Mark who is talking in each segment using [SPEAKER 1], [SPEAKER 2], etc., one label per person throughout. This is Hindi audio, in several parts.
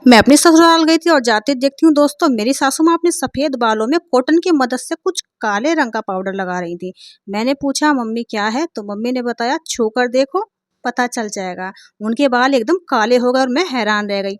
[SPEAKER 1] मैं अपने ससुराल गई थी और जाते देखती हूँ दोस्तों, मेरी सासू माँ अपने सफ़ेद बालों में कॉटन की मदद से कुछ काले रंग का पाउडर लगा रही थी। मैंने पूछा मम्मी क्या है, तो मम्मी ने बताया छू कर देखो, पता चल जाएगा। उनके बाल एकदम काले हो गए और मैं हैरान रह गई।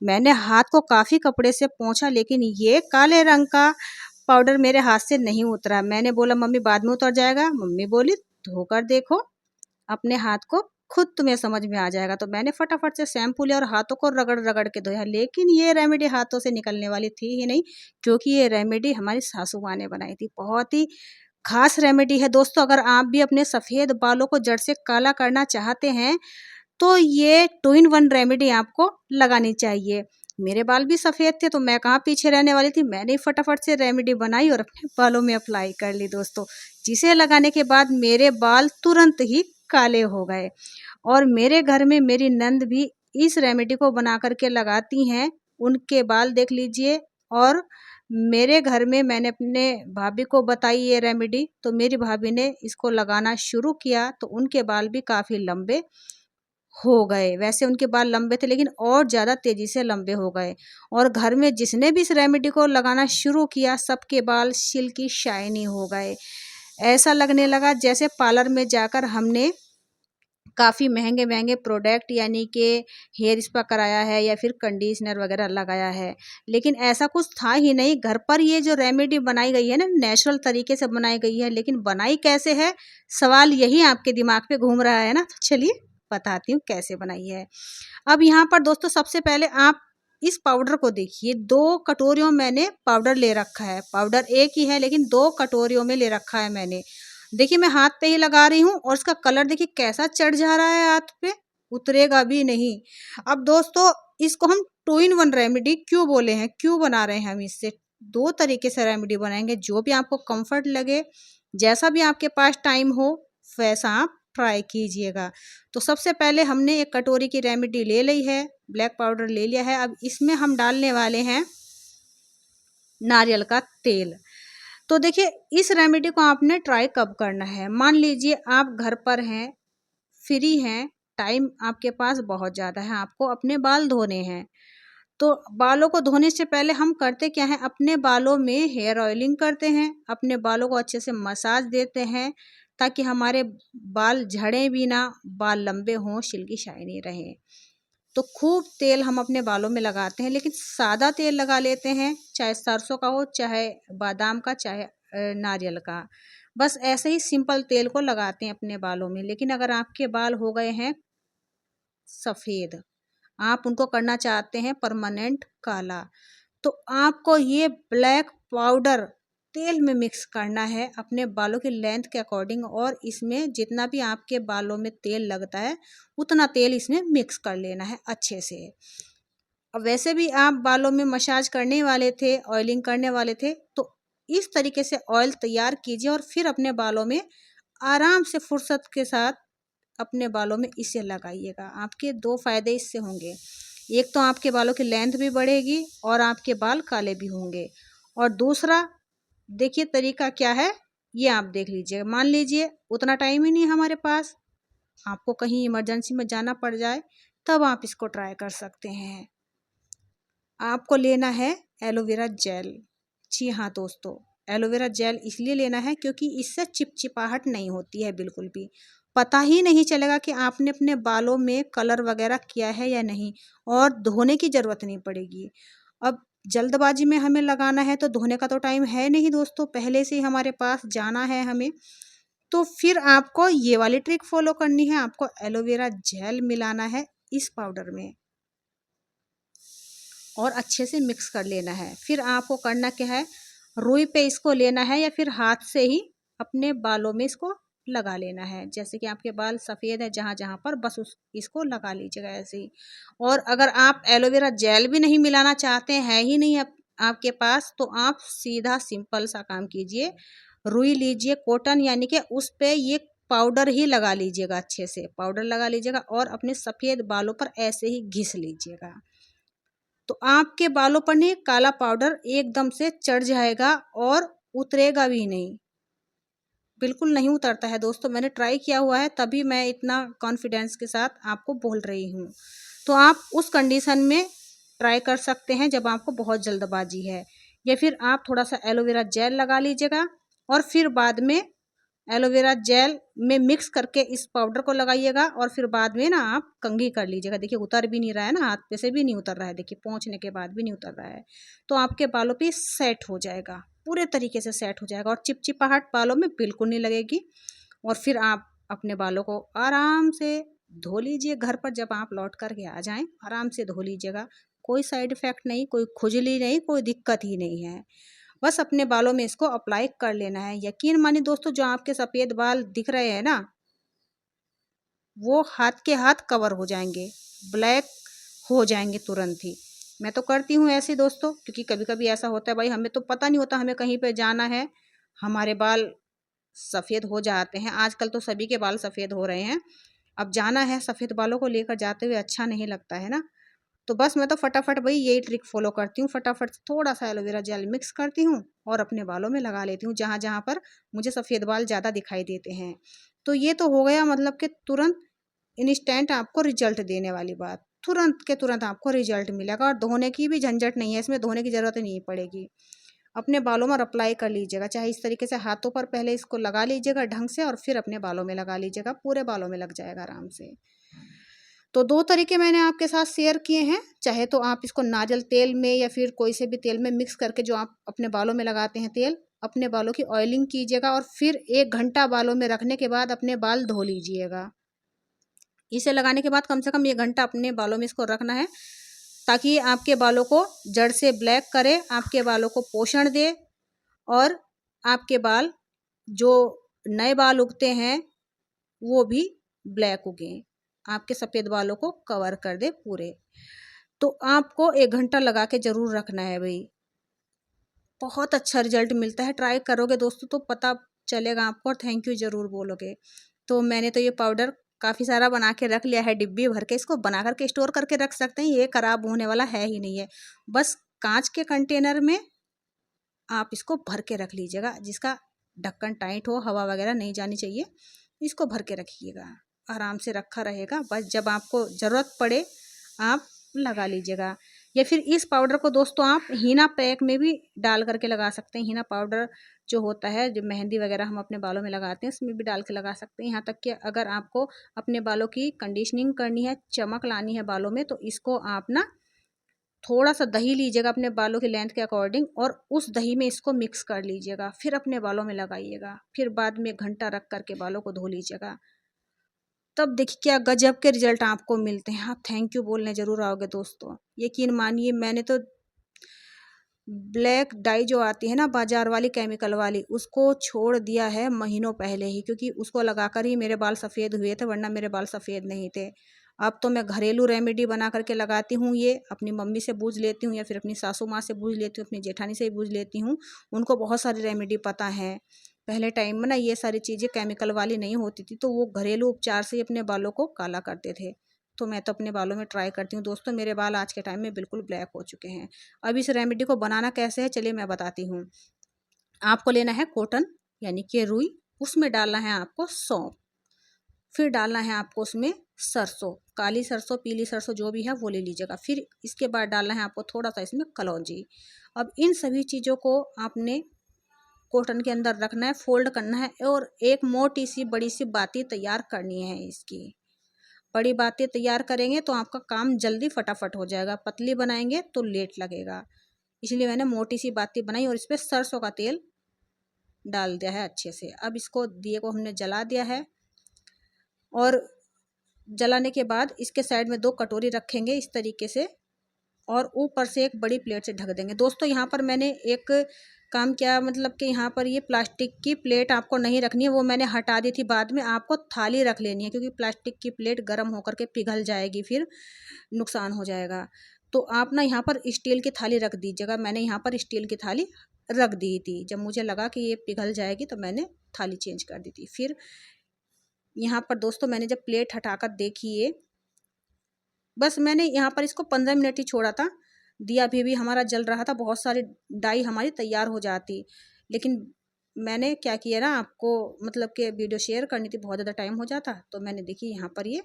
[SPEAKER 1] मैंने हाथ को काफ़ी कपड़े से पोंछा, लेकिन ये काले रंग का पाउडर मेरे हाथ से नहीं उतरा। मैंने बोला मम्मी बाद में उतर जाएगा। मम्मी बोली धोकर देखो अपने हाथ को, खुद तुम्हें समझ में आ जाएगा। तो मैंने फटाफट से शैम्पू लिया और हाथों को रगड़ रगड़ के धोया, लेकिन ये रेमेडी हाथों से निकलने वाली थी ही नहीं, क्योंकि ये रेमेडी हमारी सासू माँ ने बनाई थी। बहुत ही खास रेमेडी है दोस्तों। अगर आप भी अपने सफ़ेद बालों को जड़ से काला करना चाहते हैं तो ये 2 इन 1 रेमेडी आपको लगानी चाहिए। मेरे बाल भी सफ़ेद थे तो मैं कहाँ पीछे रहने वाली थी। मैंने फटाफट से रेमेडी बनाई और अपने बालों में अप्लाई कर ली दोस्तों, जिसे लगाने के बाद मेरे बाल तुरंत ही काले हो गए। और मेरे घर में मेरी नंद भी इस रेमेडी को बना कर के लगाती हैं। उनके बाल देख लीजिए। और मेरे घर में मैंने अपने भाभी को बताई ये रेमेडी, तो मेरी भाभी ने इसको लगाना शुरू किया तो उनके बाल भी काफ़ी लंबे हो गए। वैसे उनके बाल लंबे थे, लेकिन और ज़्यादा तेज़ी से लंबे हो गए। और घर में जिसने भी इस रेमेडी को लगाना शुरू किया, सबके बाल सिल्की शाइनी हो गए। ऐसा लगने लगा जैसे पार्लर में जाकर हमने काफ़ी महँगे-महँगे प्रोडक्ट यानी कि हेयर स्पा कराया है या फिर कंडीशनर वगैरह लगाया है। लेकिन ऐसा कुछ था ही नहीं। घर पर ये जो रेमेडी बनाई गई है ना, नेचुरल तरीके से बनाई गई है। लेकिन बनाई कैसे है, सवाल यही आपके दिमाग पे घूम रहा है ना? तो चलिए बताती हूँ कैसे बनाई है। अब यहाँ पर दोस्तों सबसे पहले आप इस पाउडर को देखिए। 2 कटोरियों मैंने पाउडर ले रखा है। पाउडर एक ही है, लेकिन 2 कटोरियों में ले रखा है मैंने। देखिए मैं हाथ पे ही लगा रही हूँ और इसका कलर देखिए कैसा चढ़ जा रहा है हाथ पे, उतरेगा भी नहीं। अब दोस्तों इसको हम 2 इन 1 रेमेडी क्यों बोले हैं, क्यों बना रहे हैं हम इससे? 2 तरीके से रेमेडी बनाएंगे, जो भी आपको कंफर्ट लगे, जैसा भी आपके पास टाइम हो, वैसा आप ट्राई कीजिएगा। तो सबसे पहले हमने एक कटोरी की रेमेडी ले ली है, ब्लैक पाउडर ले लिया है। अब इसमें हम डालने वाले हैं नारियल का तेल। तो देखिए इस रेमेडी को आपने ट्राई कब करना है? मान लीजिए आप घर पर हैं, फ्री हैं, टाइम आपके पास बहुत ज़्यादा है, आपको अपने बाल धोने हैं। तो बालों को धोने से पहले हम करते क्या हैं, अपने बालों में हेयर ऑयलिंग करते हैं, अपने बालों को अच्छे से मसाज देते हैं, ताकि हमारे बाल झड़ें भी ना, बाल लंबे हों, सिल्की शाइनी रहें। तो खूब तेल हम अपने बालों में लगाते हैं, लेकिन सादा तेल लगा लेते हैं, चाहे सरसों का हो, चाहे बादाम का, चाहे नारियल का। बस ऐसे ही सिंपल तेल को लगाते हैं अपने बालों में। लेकिन अगर आपके बाल हो गए हैं सफ़ेद, आप उनको करना चाहते हैं परमानेंट काला, तो आपको ये ब्लैक पाउडर तेल में मिक्स करना है अपने बालों की लेंथ के अकॉर्डिंग। और इसमें जितना भी आपके बालों में तेल लगता है, उतना तेल इसमें मिक्स कर लेना है अच्छे से। अब वैसे भी आप बालों में मसाज करने वाले थे, ऑयलिंग करने वाले थे, तो इस तरीके से ऑयल तैयार कीजिए और फिर अपने बालों में आराम से फुर्सत के साथ अपने बालों में इसे लगाइएगा। आपके 2 फ़ायदे इससे होंगे। एक तो आपके बालों की लेंथ भी बढ़ेगी और आपके बाल काले भी होंगे। और दूसरा देखिए तरीका क्या है, ये आप देख लीजिए। मान लीजिए उतना टाइम ही नहीं है हमारे पास, आपको कहीं इमरजेंसी में जाना पड़ जाए, तब आप इसको ट्राई कर सकते हैं। आपको लेना है एलोवेरा जेल। जी हाँ दोस्तों, एलोवेरा जेल इसलिए लेना है क्योंकि इससे चिपचिपाहट नहीं होती है बिल्कुल भी। पता ही नहीं चलेगा कि आपने अपने बालों में कलर वगैरह किया है या नहीं, और धोने की ज़रूरत नहीं पड़ेगी। अब जल्दबाजी में हमें लगाना है तो धोने का तो टाइम है नहीं दोस्तों, पहले से ही हमारे पास जाना है हमें। तो फिर आपको ये वाली ट्रिक फॉलो करनी है, आपको एलोवेरा जेल मिलाना है इस पाउडर में और अच्छे से मिक्स कर लेना है। फिर आपको करना क्या है, रुई पे इसको लेना है या फिर हाथ से ही अपने बालों में इसको लगा लेना है। जैसे कि आपके बाल सफ़ेद है जहाँ जहाँ पर, बस उस इसको लगा लीजिएगा ऐसे ही। और अगर आप एलोवेरा जेल भी नहीं मिलाना चाहते हैं ही नहीं आपके पास, तो आप सीधा सिंपल सा काम कीजिए, रुई लीजिए कॉटन, यानी कि उस पे ये पाउडर ही लगा लीजिएगा, अच्छे से पाउडर लगा लीजिएगा और अपने सफ़ेद बालों पर ऐसे ही घिस लीजिएगा। तो आपके बालों पर नहीं काला पाउडर एकदम से चढ़ जाएगा और उतरेगा भी नहीं, बिल्कुल नहीं उतरता है दोस्तों। मैंने ट्राई किया हुआ है, तभी मैं इतना कॉन्फिडेंस के साथ आपको बोल रही हूँ। तो आप उस कंडीशन में ट्राई कर सकते हैं जब आपको बहुत जल्दबाजी है। या फिर आप थोड़ा सा एलोवेरा जेल लगा लीजिएगा और फिर बाद में एलोवेरा जेल में मिक्स करके इस पाउडर को लगाइएगा और फिर बाद में ना आप कंघी कर लीजिएगा। देखिए उतर भी नहीं रहा है ना, हाथ पे से भी नहीं उतर रहा है, देखिए पोंछने के बाद भी नहीं उतर रहा है। तो आपके बालों पे सेट हो जाएगा, पूरे तरीके से सेट हो जाएगा और चिपचिपाहट बालों में बिल्कुल नहीं लगेगी। और फिर आप अपने बालों को आराम से धो लीजिए। घर पर जब आप लौट कर के आ जाएं आराम से धो लीजिएगा, कोई साइड इफ़ेक्ट नहीं, कोई खुजली नहीं, कोई दिक्कत ही नहीं है। बस अपने बालों में इसको अप्लाई कर लेना है। यकीन मानिए दोस्तों, जो आपके सफ़ेद बाल दिख रहे हैं ना, वो हाथ के हाथ कवर हो जाएंगे, ब्लैक हो जाएंगे तुरंत ही। मैं तो करती हूँ ऐसे दोस्तों, क्योंकि कभी कभी ऐसा होता है भाई, हमें तो पता नहीं होता, हमें कहीं पे जाना है, हमारे बाल सफ़ेद हो जाते हैं। आजकल तो सभी के बाल सफ़ेद हो रहे हैं। अब जाना है, सफ़ेद बालों को लेकर जाते हुए अच्छा नहीं लगता है ना। तो बस मैं तो फटाफट भाई यही ट्रिक फॉलो करती हूँ, फटाफट से थोड़ा सा एलोवेरा जेल मिक्स करती हूँ और अपने बालों में लगा लेती हूँ जहाँ जहाँ पर मुझे सफ़ेद बाल ज़्यादा दिखाई देते हैं। तो ये तो हो गया, मतलब कि तुरंत इंस्टेंट आपको रिजल्ट देने वाली बात। तुरंत के तुरंत आपको रिजल्ट मिलेगा और धोने की भी झंझट नहीं है, इसमें धोने की ज़रूरत नहीं पड़ेगी। अपने बालों में अप्लाई कर लीजिएगा, चाहे इस तरीके से हाथों पर पहले इसको लगा लीजिएगा ढंग से और फिर अपने बालों में लगा लीजिएगा, पूरे बालों में लग जाएगा आराम से। तो 2 तरीके मैंने आपके साथ शेयर किए हैं। चाहे तो आप इसको नारियल तेल में या फिर कोई से भी तेल में मिक्स करके, जो आप अपने बालों में लगाते हैं तेल, अपने बालों की ऑयलिंग कीजिएगा और फिर 1 घंटा बालों में रखने के बाद अपने बाल धो लीजिएगा। इसे लगाने के बाद कम से कम 1 घंटा अपने बालों में इसको रखना है, ताकि आपके बालों को जड़ से ब्लैक करे, आपके बालों को पोषण दे और आपके बाल, जो नए बाल उगते हैं, वो भी ब्लैक उगें, आपके सफ़ेद बालों को कवर कर दे पूरे। तो आपको 1 घंटा लगा के ज़रूर रखना है भाई, बहुत अच्छा रिजल्ट मिलता है। ट्राई करोगे दोस्तों तो पता चलेगा आपको और थैंक यू ज़रूर बोलोगे। तो मैंने तो ये पाउडर काफ़ी सारा बना के रख लिया है, डिब्बी भर के। इसको बना करके स्टोर करके रख सकते हैं, ये ख़राब होने वाला है ही नहीं है। बस कांच के कंटेनर में आप इसको भर के रख लीजिएगा, जिसका ढक्कन टाइट हो, हवा वगैरह नहीं जानी चाहिए। इसको भर के रखिएगा, आराम से रखा रहेगा। बस जब आपको ज़रूरत पड़े आप लगा लीजिएगा। या फिर इस पाउडर को दोस्तों आप हीना पैक में भी डाल करके लगा सकते हैं। हीना पाउडर जो होता है, जो मेहंदी वगैरह हम अपने बालों में लगाते हैं, उसमें भी डाल के लगा सकते हैं। यहाँ तक कि अगर आपको अपने बालों की कंडीशनिंग करनी है, चमक लानी है बालों में, तो इसको आप ना थोड़ा सा दही लीजिएगा अपने बालों की लेंथ के अकॉर्डिंग और उस दही में इसको मिक्स कर लीजिएगा, फिर अपने बालों में लगाइएगा, फिर बाद में 1 घंटा रख करके बालों को धो लीजिएगा। तब देखिए क्या गजब के रिजल्ट आपको मिलते हैं, आप थैंक यू बोलने ज़रूर आओगे दोस्तों। यकीन मानिए, मैंने तो ब्लैक डाई जो आती है ना बाज़ार वाली, केमिकल वाली, उसको छोड़ दिया है महीनों पहले ही, क्योंकि उसको लगाकर ही मेरे बाल सफ़ेद हुए थे, वरना मेरे बाल सफ़ेद नहीं थे। अब तो मैं घरेलू रेमेडी बना करके लगाती हूँ, ये अपनी मम्मी से पूछ लेती हूँ या फिर अपनी सासू माँ से पूछ लेती हूँ, अपनी जेठानी से ही पूछ लेती हूँ। उनको बहुत सारी रेमेडी पता है। पहले टाइम में ना ये सारी चीज़ें केमिकल वाली नहीं होती थी, तो वो घरेलू उपचार से ही अपने बालों को काला करते थे। तो मैं तो अपने बालों में ट्राई करती हूँ दोस्तों, मेरे बाल आज के टाइम में बिल्कुल ब्लैक हो चुके हैं। अब इस रेमेडी को बनाना कैसे है, चलिए मैं बताती हूँ। आपको लेना है कॉटन यानी कि रुई, उसमें डालना है आपको सौंफ, फिर डालना है आपको उसमें सरसों, काली सरसों, पीली सरसों जो भी है वो ले लीजिएगा। फिर इसके बाद डालना है आपको थोड़ा सा इसमें कलौंजी। अब इन सभी चीज़ों को आपने कॉटन के अंदर रखना है, फोल्ड करना है और एक मोटी सी बड़ी सी बाती तैयार करनी है। इसकी बड़ी बातें तैयार करेंगे तो आपका काम जल्दी फटाफट हो जाएगा, पतली बनाएंगे तो लेट लगेगा। इसलिए मैंने मोटी सी बातें बनाई और इस पर सरसों का तेल डाल दिया है अच्छे से। अब इसको दिए को हमने जला दिया है और जलाने के बाद इसके साइड में 2 कटोरी रखेंगे इस तरीके से और ऊपर से एक बड़ी प्लेट से ढक देंगे। दोस्तों यहाँ पर मैंने एक काम किया, मतलब कि यहाँ पर ये प्लास्टिक की प्लेट आपको नहीं रखनी है, वो मैंने हटा दी थी। बाद में आपको थाली रख लेनी है, क्योंकि प्लास्टिक की प्लेट गर्म होकर के पिघल जाएगी, फिर नुकसान हो जाएगा। तो आप ना यहाँ पर स्टील की थाली रख दीजिएगा। मैंने यहाँ पर स्टील की थाली रख दी थी, जब मुझे लगा कि ये पिघल जाएगी तो मैंने थाली चेंज कर दी थी। फिर यहाँ पर दोस्तों मैंने जब प्लेट हटाकर देखी ये, बस मैंने यहाँ पर इसको 15 मिनट ही छोड़ा था। दिया भी हमारा जल रहा था, बहुत सारी डाई हमारी तैयार हो जाती। लेकिन मैंने क्या किया ना, आपको मतलब कि वीडियो शेयर करनी थी, बहुत ज़्यादा टाइम हो जाता, तो मैंने देखी यहाँ पर ये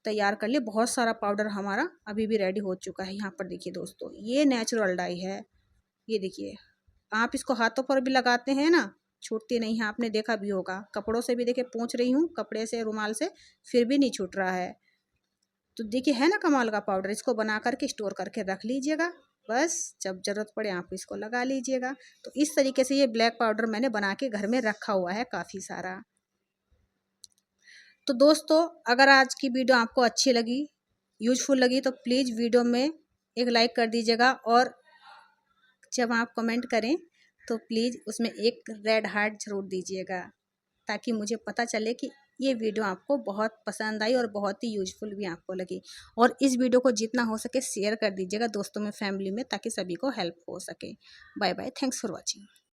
[SPEAKER 1] तैयार कर लिए। बहुत सारा पाउडर हमारा अभी भी रेडी हो चुका है। यहाँ पर देखिए दोस्तों, ये नेचुरल डाई है। ये देखिए, आप इसको हाथों पर भी लगाते हैं ना, छूटती नहीं है। आपने देखा भी होगा, कपड़ों से भी देखिए पोंछ रही हूँ, कपड़े से, रुमाल से, फिर भी नहीं छूट रहा है। तो देखिए, है ना कमाल का पाउडर। इसको बना करके स्टोर करके रख लीजिएगा, बस जब ज़रूरत पड़े आप इसको लगा लीजिएगा। तो इस तरीके से ये ब्लैक पाउडर मैंने बना के घर में रखा हुआ है काफ़ी सारा। तो दोस्तों, अगर आज की वीडियो आपको अच्छी लगी, यूजफुल लगी, तो प्लीज़ वीडियो में एक लाइक कर दीजिएगा, और जब आप कमेंट करें तो प्लीज़ उसमें एक रेड हार्ट ज़रूर दीजिएगा, ताकि मुझे पता चले कि ये वीडियो आपको बहुत पसंद आई और बहुत ही यूजफुल भी आपको लगी। और इस वीडियो को जितना हो सके शेयर कर दीजिएगा दोस्तों में, फैमिली में, ताकि सभी को हेल्प हो सके। Bye bye, thanks for watching.